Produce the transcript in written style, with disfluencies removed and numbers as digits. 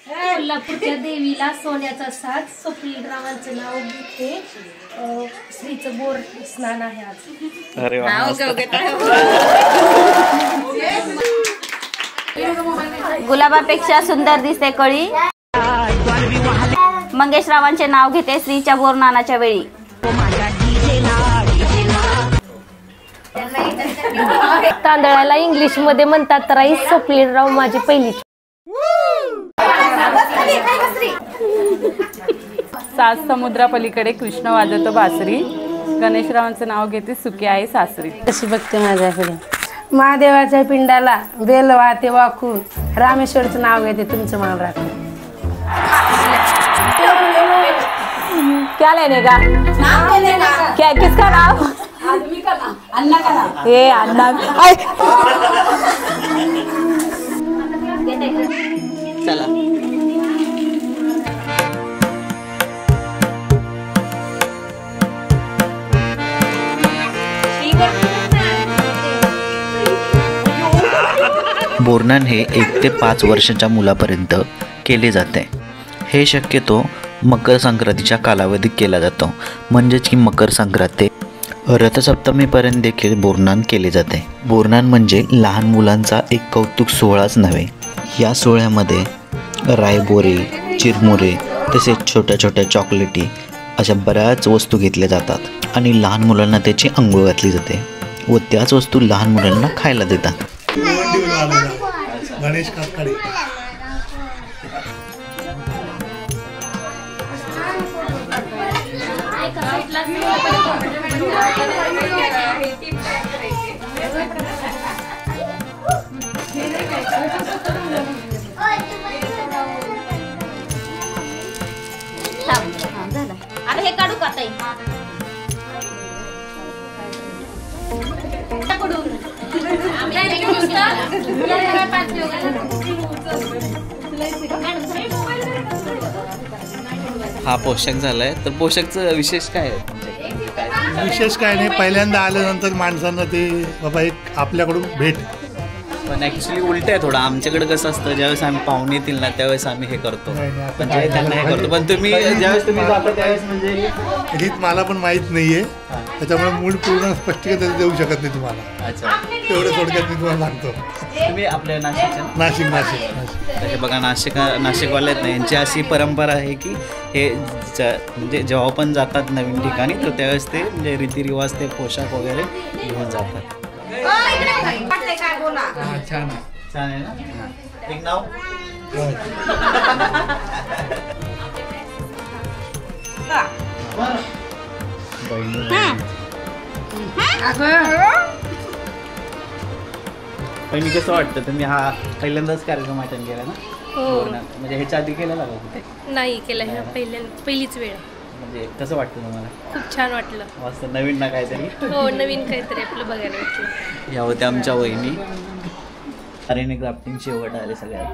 कोल्हापूरच्या देवीला सोन्याचा साज स्वप्नीलरावांचं नाव घेते. श्रीचं बोर स्नान आहे आज. अरे गुलाबापेक्षा सुंदर दिसते कळी. मंगेशरावांचे नाव घेते श्रीच्या बोरनानाच्या वेळी. तांदळाला इंग्लिश मध्ये म्हणतात राईस. स्वप्नीलराव माझी पहिली. सात समुद्रापलीकडे कृष्ण वाजवतो बासरी. गणेशरावांचं नाव घेते सुखी आहे सासरी. कशी बघते माझ्याकडे. महादेवाच्या पिंडाला बेल वाहते वाकून. रामेश्वरचं नाव घेते तुमचं मान राखून. क्या लेने का क्या किसका नाम. आदमी का नाम. अन्ना का नाम. ये अन्ना. चला बोरनान हे 1 ते 5 वर्षाच्या मुलापर्यंत केले जाते. हे शक्यतो मकर संक्रांतीच्या कालावधीत केला जातो. म्हणजेच की मकर संक्रांत ते रथसप्तमीपर्यंत देखील बोरनान केले जाते. बोरनान म्हणजे लहान मुलांचा एक कौतुक सोहळाच नव्हे. या सोहळ्यामध्ये रायबोरे, चिरमुरे तसेच छोट्या छोट्या चॉकलेटी अशा बऱ्याच वस्तू घेतल्या जातात आणि लहान मुलांना त्याची अंघोळ घातली जाते व त्याच वस्तू लहान मुलांना खायला देतात. गणेश काकडे आता हे काढू का ताई. हा पोशाख झालाय. तर पोशाखचं विशेष काय आहे. विशेष काय नाही. पहिल्यांदा आल्यानंतर माणसांना ते बाबा एक आपल्याकडून भेट. पण ॲक्च्युली उलट आहे थोडं. आमच्याकडे कसं असतं ज्यावेळेस आम्ही पाहुणे येतील ना त्यावेळेस आम्ही हे करतो. म्हणजे त्यांना हे करतो. पण तुम्ही ज्यावेळेस तुम्ही जाता त्यावेळेस म्हणजे रीत मला पण माहीत नाहीये. त्याच्यामुळे मूळ पूर्ण स्पष्टीकरण देऊ शकत नाही तुम्हाला. अच्छा तेवढं थोडक्यात मी तुम्हाला सांगतो. तुम्ही आपल्या नाशिकच्या. नाशिक हे बघा नाशिकवाले आहेत ना यांची अशी परंपरा आहे की हे म्हणजे जेव्हा पण जातात नवीन ठिकाणी तर त्यावेळेस ते म्हणजे रीतिरिवाज ते पोशाख वगैरे घेऊन जातात. छान छान आहे ना. एक नाव पहिली कसं वाटतं. तुम्ही हा पहिल्यांदाच कार्यक्रम अटेंड केला ना. म्हणजे ह्याच्या आधी केलेला का कुठे. नाही केलं. पहिलीच वेळ. म्हणजे कसं वाटतं तुम्हाला. खूप छान वाटलं. मस्त नवीन ना काहीतरी. हो नवीन काहीतरी आपलं बघायला भेटलं. या होत्या आमच्या वहिनी. अरेने क्राफ्टिंग शेवट आले सगळ्यात.